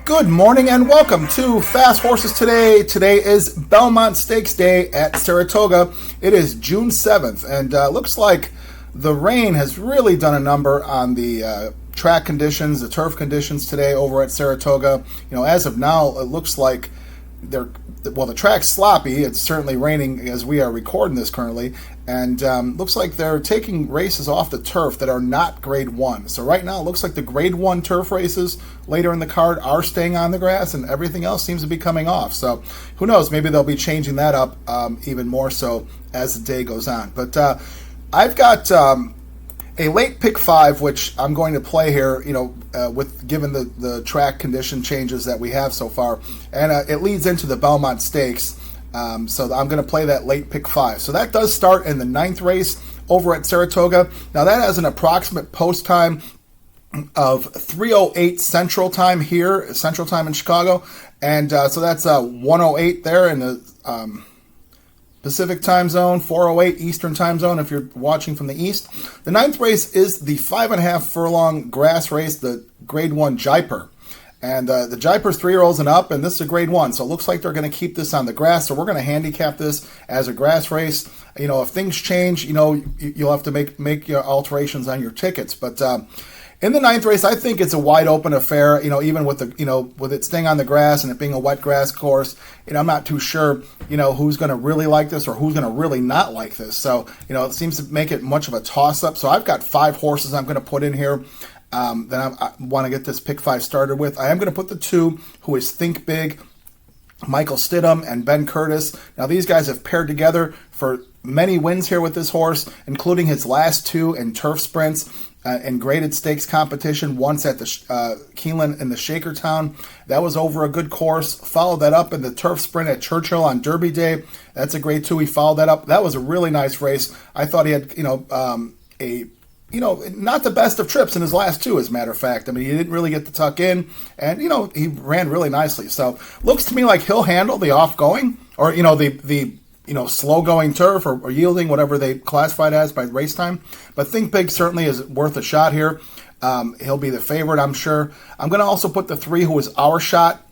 Good morning and welcome to Fast Horses Today. Today is Belmont Stakes Day at Saratoga. It is June 7th, and looks like the rain has really done a number on the track conditions, the turf conditions today over at Saratoga. You know, as of now, it looks like the track's sloppy. It's certainly raining as we are recording this currently, and looks like they're taking races off the turf that are not Grade 1. So right now, it looks like the Grade 1 turf races later in the card are staying on the grass, and everything else seems to be coming off. So who knows? Maybe they'll be changing that up even more so as the day goes on. But I've got a late pick 5, which I'm going to play here, with given the track condition changes that we have so far, and it leads into the Belmont Stakes. So I'm going to play that late pick 5. So that does start in the 9th race over at Saratoga. Now that has an approximate post time of 3:08 Central Time here, Central Time in Chicago, and so that's 1:08 there in the Pacific Time Zone, 4:08 Eastern Time Zone if you're watching from the East. The 9th race is the 5.5 furlong grass race, the Grade 1 Jaipur. And the Jaipur's 3-year-olds and up, and this is a Grade 1. So it looks like they're going to keep this on the grass. So we're going to handicap this as a grass race. If things change, you'll have to make your alterations on your tickets. But in the 9th race, I think it's a wide open affair. Even with with it staying on the grass and it being a wet grass course, I'm not too sure, who's going to really like this or who's going to really not like this. So, it seems to make it much of a toss-up. So I've got 5 horses I'm going to put in here that I want to get this pick 5 started with. I am going to put the 2, who is Think Big, Michael Stidham and Ben Curtis. Now these guys have paired together for many wins here with this horse, including his last 2 in turf sprints and graded stakes competition, once at the Keeneland in the Shakertown. That was over a good course. Followed that up in the turf sprint at Churchill on Derby Day. That's a Grade 2. He followed that up. That was a really nice race. I thought he had, not the best of trips in his last 2, as a matter of fact. I mean, he didn't really get the tuck in, and, he ran really nicely. So, looks to me like he'll handle the off-going, or, the slow-going turf, or yielding, whatever they classify it as by race time. But Think Big certainly is worth a shot here. He'll be the favorite, I'm sure. I'm going to also put the 3, who is Our Shot,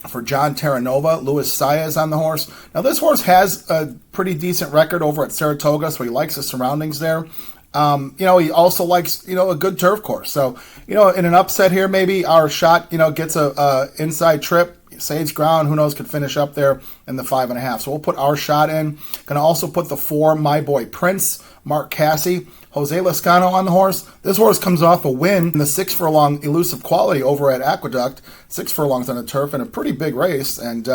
for John Terranova. Luis Saez on the horse. Now, this horse has a pretty decent record over at Saratoga, so he likes the surroundings there. He also likes, a good turf course. So, in an upset here, maybe Our Shot, gets a inside trip, saves ground. Who knows, could finish up there in the 5.5. So we'll put Our Shot in. Going to also put the 4, My Boy Prince, Mark Casse, Jose Lascano on the horse. This horse comes off a win in the 6 furlong Elusive Quality over at Aqueduct. 6 furlongs on the turf in a pretty big race. And,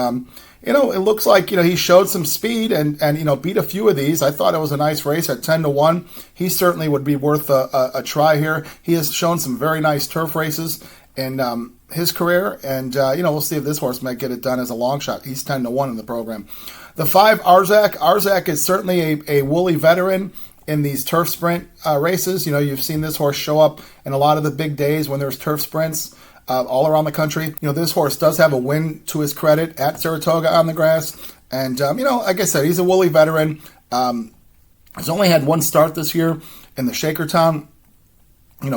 it looks like, he showed some speed and beat a few of these. I thought it was a nice race at 10-1. He certainly would be worth a try here. He has shown some very nice turf races in his career. And, we'll see if this horse might get it done as a long shot. He's 10-1 in the program. The 5, Arzak. Arzak is certainly a woolly veteran in these turf sprint races. You've seen this horse show up in a lot of the big days when there's turf sprints all around the country. This horse does have a win to his credit at Saratoga on the grass. And, like I said, he's a woolly veteran. He's only had 1 start this year in the Shakertown,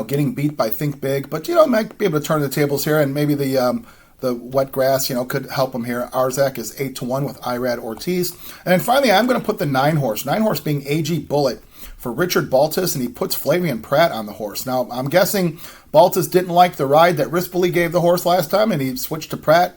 getting beat by Think Big. But, might be able to turn the tables here, and maybe the wet grass, could help him here. Arzak is 8-1 with Irad Ortiz. And then finally, I'm going to put the 9 horse. 9 horse being AG Bullet for Richard Baltus, and he puts Flavian Pratt on the horse. Now, I'm guessing Baltus didn't like the ride that Rispoli gave the horse last time, and he switched to Pratt.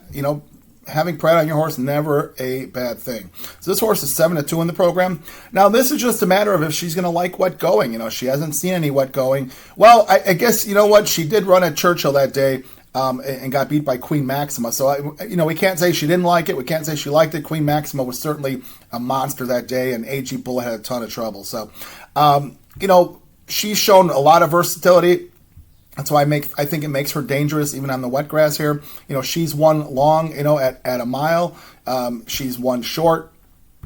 Having Pratt on your horse, never a bad thing. So this horse is 7-2 in the program. Now, this is just a matter of if she's going to like wet going. She hasn't seen any wet going. Well, I guess, what? She did run at Churchill that day and got beat by Queen Maxima. So, we can't say she didn't like it. We can't say she liked it. Queen Maxima was certainly a monster that day, and AG Bullet had a ton of trouble. So, she's shown a lot of versatility. That's why I think it makes her dangerous even on the wet grass here. She's won long, at a mile. She's won short,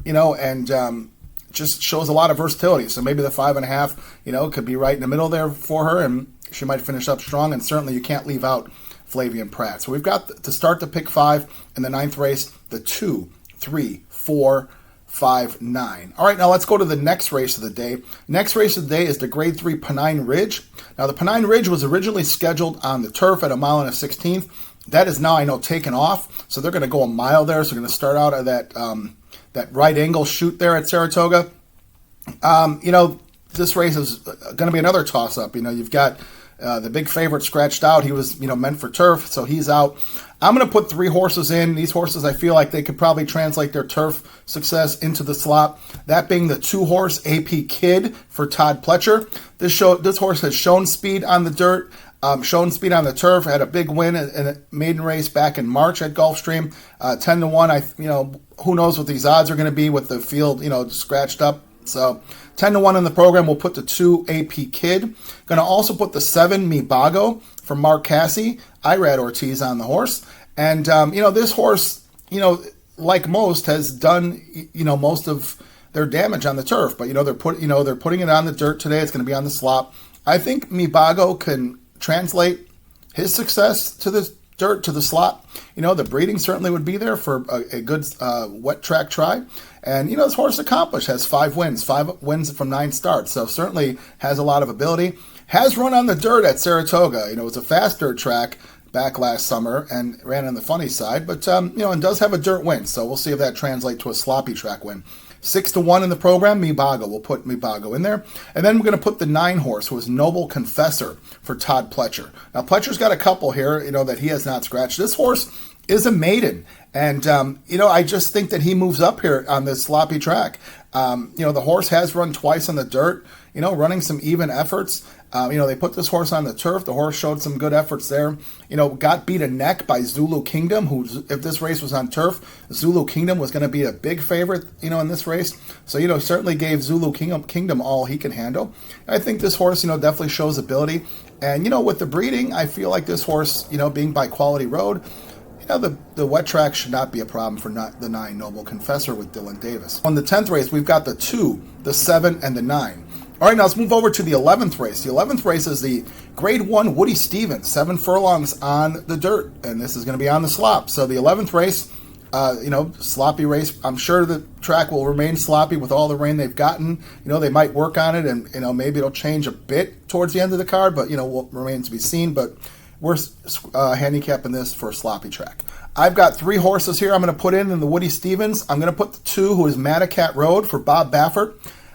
and just shows a lot of versatility. So maybe the 5.5, could be right in the middle there for her, and she might finish up strong. And certainly you can't leave out Flavian Pratt. So we've got to start the pick 5 in the 9th race, the 2, 3, 4, 5, 9. All right, now let's go to the next race of the day. Next race of the day is the Grade 3 Pennine Ridge. Now, the Pennine Ridge was originally scheduled on the turf at 1 1/16. that is now, I know, taken off. So they're going to go a mile there. So they're going to start out at that right angle chute there at Saratoga. This race is going to be another toss-up. You've got the big favorite scratched out. He was, meant for turf, so he's out. I'm going to put 3 horses in. These horses, I feel like they could probably translate their turf success into the slot. That being the 2-horse AP Kid for Todd Pletcher. This horse has shown speed on the dirt, shown speed on the turf. Had a big win in a maiden race back in March at Gulfstream. 10-1. Who knows what these odds are going to be with the field, scratched up. So 10-1 in the program. We'll put the 2 AP Kid. Going to also put the 7 Mibago from Mark Cassie. Irad Ortiz on the horse. And, this horse, like most, has done, most of their damage on the turf. But, they're putting it on the dirt today. It's going to be on the slop. I think Mibago can translate his success to the dirt, to the slot. The breeding certainly would be there for a good wet track try. And, this horse accomplished, has 5 wins from 9 starts. So certainly has a lot of ability. Has run on the dirt at Saratoga. It was a fast dirt track back last summer and ran on the funny side. But, and does have a dirt win. So we'll see if that translates to a sloppy track win. 6-1 in the program, Mibago. We'll put Mibago in there. And then we're going to put the 9 horse, who is Noble Confessor for Todd Pletcher. Now, Pletcher's got a couple here, that he has not scratched. This horse is a maiden. And, I just think that he moves up here on this sloppy track. The horse has run twice on the dirt, running some even efforts. They put this horse on the turf. The horse showed some good efforts there. Got beat a neck by Zulu Kingdom, who, if this race was on turf, Zulu Kingdom was going to be a big favorite, in this race. So, certainly gave Zulu Kingdom all he can handle. I think this horse, definitely shows ability. And, with the breeding, I feel like this horse, being by Quality Road, the wet track should not be a problem for the 9 Noble Confessor with Dylan Davis. On the 10th race, we've got the 2, the 7, and the 9. All right, now let's move over to the 11th race. The 11th race is the Grade 1 Woody Stevens, 7 furlongs on the dirt, and this is going to be on the slop. So the 11th race, sloppy race. I'm sure the track will remain sloppy with all the rain they've gotten. They might work on it, and, maybe it'll change a bit towards the end of the card, but, remains to be seen. But we're handicapping this for a sloppy track. I've got 3 horses here I'm going to put in the Woody Stevens. I'm going to put the 2, who is Madacat Road, for Bob Baffert.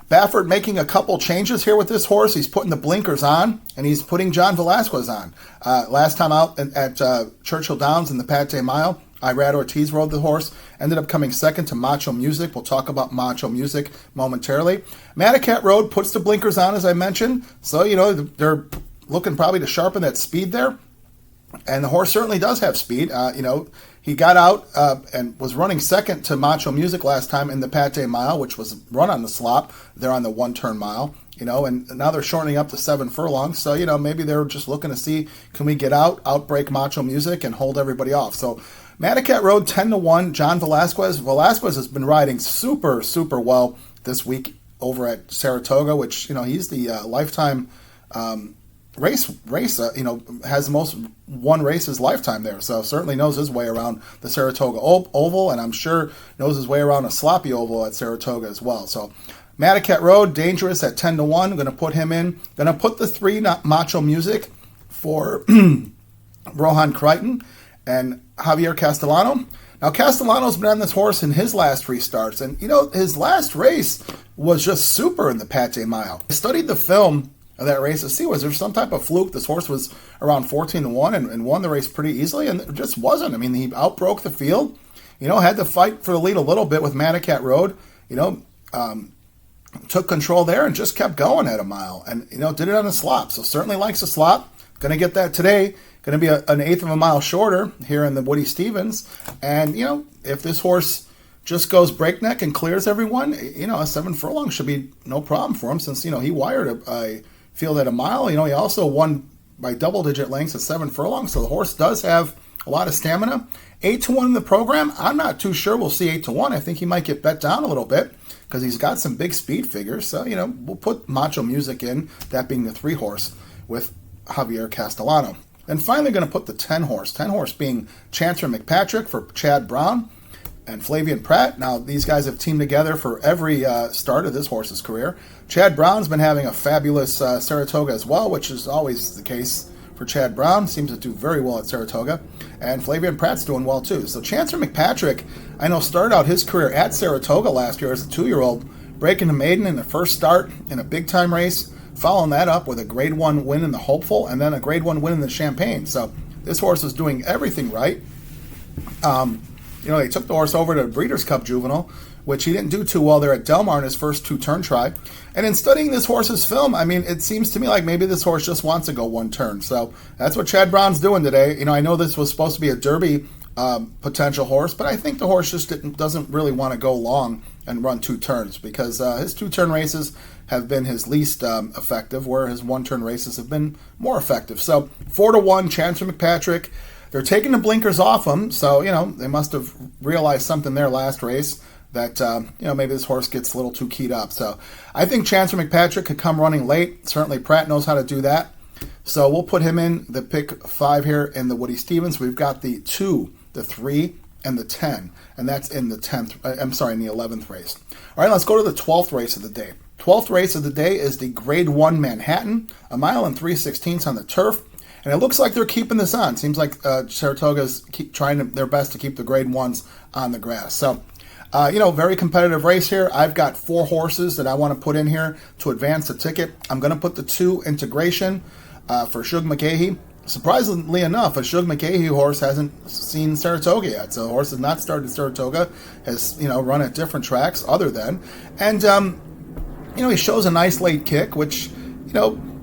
Baffert making a couple changes here with this horse. He's putting the blinkers on, and he's putting John Velasquez on. Last time out at Churchill Downs in the Pate Mile, Irad Ortiz rode the horse, ended up coming second to Macho Music. We'll talk about Macho Music momentarily. Madacat Road puts the blinkers on, as I mentioned, so, they're looking probably to sharpen that speed there. And the horse certainly does have speed. He got out and was running second to Macho Music last time in the Pate Mile, which was run on the slop. They're on the 1-turn mile, and now they're shortening up to 7 furlongs. So, maybe they're just looking to see, can we get outbreak Macho Music and hold everybody off. So, Madacat Road, 10-1, John Velasquez. Velasquez has been riding super, super well this week over at Saratoga, which, he's the lifetime race, has the most won races lifetime there. So certainly knows his way around the Saratoga Oval, and I'm sure knows his way around a sloppy oval at Saratoga as well. So Madacat Road, dangerous at 10-1. I'm going to put him in. Going to put the 3 Macho Music for Rohan Crichton and Javier Castellano. Now, Castellano's been on this horse in his last 3 starts, and, his last race was just super in the Pate Mile. I studied the film of that race to see, was there some type of fluke? This horse was around 14-1 and won the race pretty easily, and it just wasn't. I mean, he outbroke the field, had to fight for the lead a little bit with Madacat Road, took control there and just kept going at a mile and, did it on a slop. So certainly likes a slop. Going to get that today. Going to be an eighth of a mile shorter here in the Woody Stevens. And, if this horse just goes breakneck and clears everyone, a 7 furlong should be no problem for him since, he wired a field at a mile. He also won by double-digit lengths at 7 furlongs, so the horse does have a lot of stamina. 8-1 in the program, I'm not too sure we'll see 8-1. I think he might get bet down a little bit because he's got some big speed figures. So, we'll put Macho Music in, that being the 3 horse with Javier Castellano. And finally going to put the 10 horse. 10 horse being Chancer McPatrick for Chad Brown and Flavian Pratt. Now, these guys have teamed together for every start of this horse's career. Chad Brown's been having a fabulous Saratoga as well, which is always the case for Chad Brown. Seems to do very well at Saratoga. And Flavien Prat's doing well too. So Chancer McPatrick, I know, started out his career at Saratoga last year as a 2-year-old, breaking the maiden in the first start in a big-time race, following that up with a Grade 1 win in the Hopeful, and then a Grade 1 win in the Champagne. So this horse is doing everything right. They took the horse over to Breeders' Cup Juvenile, which he didn't do too well there at Del Mar in his first 2-turn try. And in studying this horse's film, I mean, it seems to me like maybe this horse just wants to go 1 turn. So that's what Chad Brown's doing today. I know this was supposed to be a Derby potential horse, but I think the horse just doesn't really want to go long and run 2 turns, because his 2-turn races have been his least effective, where his 1-turn races have been more effective. So 4-1, Chancer McPatrick. They're taking the blinkers off him, so they must have realized something there last race, that maybe this horse gets a little too keyed up. So I think Chancer McPatrick could come running late. Certainly Pratt knows how to do that. So we'll put him in the pick 5 here in the Woody Stevens. We've got the 2, the 3, and the 10, and that's in the 11th race. All right, let's go to the 12th race of the day. 12th race of the day is the Grade 1 Manhattan, 1 mile and 3/16 on the turf. And it looks like they're keeping this on. Seems like Saratoga's trying their best to keep the Grade 1s on the grass. So, very competitive race here. I've got 4 horses that I want to put in here to advance the ticket. I'm going to put the 2 Integration for Shug McGahee. Surprisingly enough, a Shug McGahee horse hasn't seen Saratoga yet. So the horse has not started Saratoga, has, run at different tracks other than. And, he shows a nice late kick, which,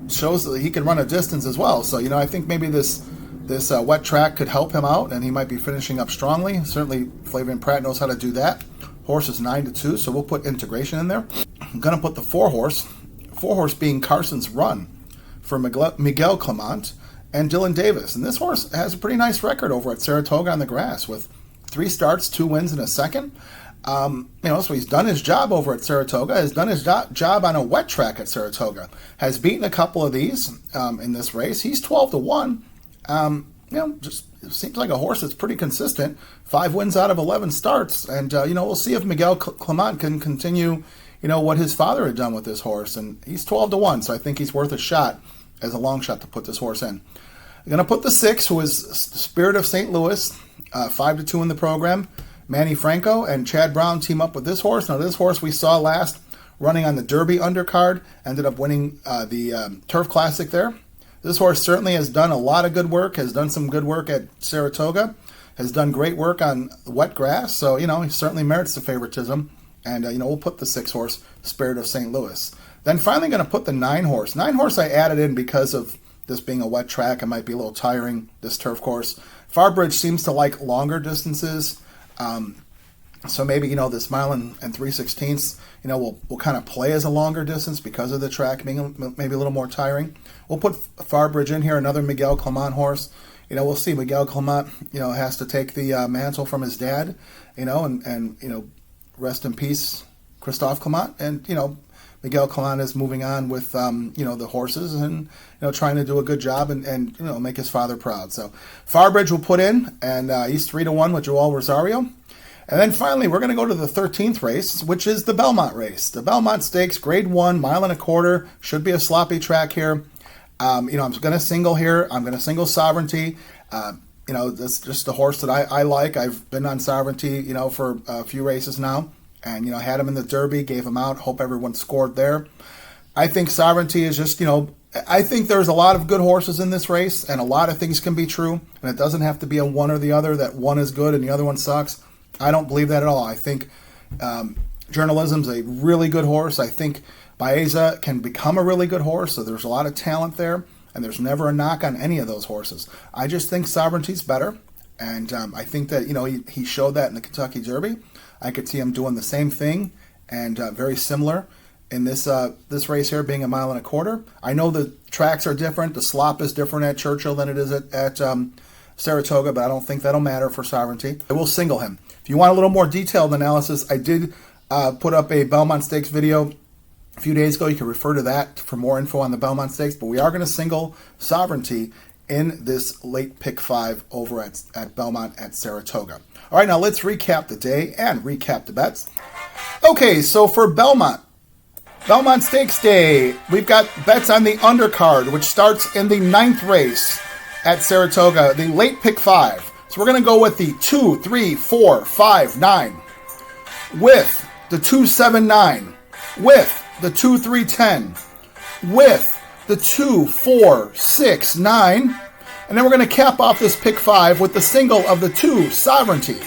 shows that he can run a distance as well. So, I think maybe this wet track could help him out, and he might be finishing up strongly. Certainly, Flavien Prat knows how to do that. Horse is 9-2, so we'll put Integration in there. I'm going to put the 4 horse being Carson's Run for Miguel Clement and Dylan Davis. And this horse has a pretty nice record over at Saratoga on the grass with 3 starts, 2 wins, and a second. So he's done his job over at Saratoga, has done his job on a wet track at Saratoga, has beaten a couple of these in this race. He's 12-1. Just it seems like a horse that's pretty consistent. 5 wins out of 11 starts, and we'll see if Miguel Clement can continue, what his father had done with this horse. And he's 12-1, so I think he's worth a shot as a long shot to put this horse in. I'm going to put the 6, who is Spirit of St. Louis, 5-2 in the program. Manny Franco and Chad Brown team up with this horse. Now, this horse we saw last running on the Derby undercard, ended up winning the Turf Classic there. This horse certainly has done a lot of good work, has done some good work at Saratoga, has done great work on wet grass. So, he certainly merits the favoritism. And, we'll put the 6 horse, Spirit of St. Louis. Then finally going to put the 9 horse. 9 horse I added in because of this being a wet track. It might be a little tiring, this turf course. Farbridge seems to like longer distances. So maybe, this mile and 3/16, will kind of play as a longer distance because of the track being maybe a little more tiring. We'll put Farbridge in here, another Miguel Clement horse. We'll see. Miguel Clement, has to take the mantle from his dad, and rest in peace, Christophe Clement. And, Miguel Clement is moving on with, the horses and, trying to do a good job and make his father proud. So Farbridge will put in, and he's 3-1 with Joel Rosario. And then finally, we're going to go to the 13th race, which is the Belmont race. The Belmont Stakes, Grade 1, 1.25 miles. Should be a sloppy track here. I'm going to single here. I'm going to single Sovereignty. That's just the horse that I like. I've been on Sovereignty, for a few races now. And, had him in the Derby, gave him out. Hope everyone scored there. I think Sovereignty is just, I think there's a lot of good horses in this race, and a lot of things can be true. And it doesn't have to be a one or the other, that one is good and the other one sucks. I don't believe that at all. I think Journalism's a really good horse. I think Baeza can become a really good horse, so there's a lot of talent there, and there's never a knock on any of those horses. I just think Sovereignty's better, and I think that, he showed that in the Kentucky Derby. I could see him doing the same thing, and very similar in this race here, being 1.25 miles. I know the tracks are different. The slop is different at Churchill than it is at Saratoga, but I don't think that'll matter for Sovereignty. I will single him. If you want a little more detailed analysis, I did put up a Belmont Stakes video a few days ago. You can refer to that for more info on the Belmont Stakes, but we are going to single Sovereignty in this late pick 5 over at Belmont at Saratoga. All right, now let's recap the day and recap the bets. Okay, so for Belmont, Belmont Stakes Day. We've got bets on the undercard, which starts in the 9th race at Saratoga, the late pick 5. So we're going to go with the 2, 3, 4, 5, 9, with the 2, 7, 9, with the 2, 3, 10, with the 2, 4, 6, 9, and then we're going to cap off this pick 5 with the single of the 2, Sovereignty.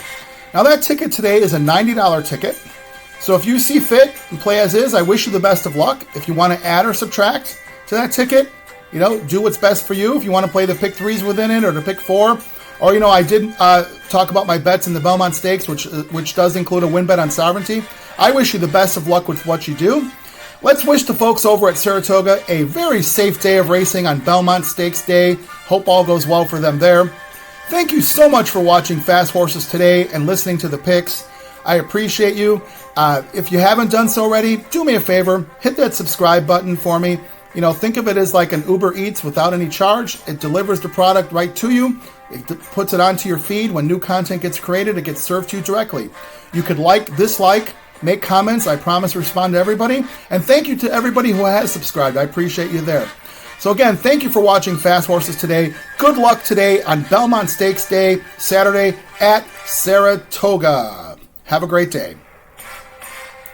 Now that ticket today is a $90 ticket. So if you see fit and play as is, I wish you the best of luck. If you want to add or subtract to that ticket, do what's best for you. If you want to play the pick 3s within it or the pick 4, or I did talk about my bets in the Belmont Stakes, which does include a win bet on Sovereignty. I wish you the best of luck with what you do. Let's wish the folks over at Saratoga a very safe day of racing on Belmont Stakes Day. Hope all goes well for them there. Thank you so much for watching Fast Horses today and listening to the picks. I appreciate you. If you haven't done so already, do me a favor, hit that subscribe button for me. Think of it as like an Uber Eats without any charge. It delivers the product right to you. It puts it onto your feed. When new content gets created, it gets served to you directly. You could like, dislike, make comments. I promise to respond to everybody. And thank you to everybody who has subscribed. I appreciate you there. So again, thank you for watching Fast Horses today. Good luck today on Belmont Stakes Day, Saturday at Saratoga. Have a great day.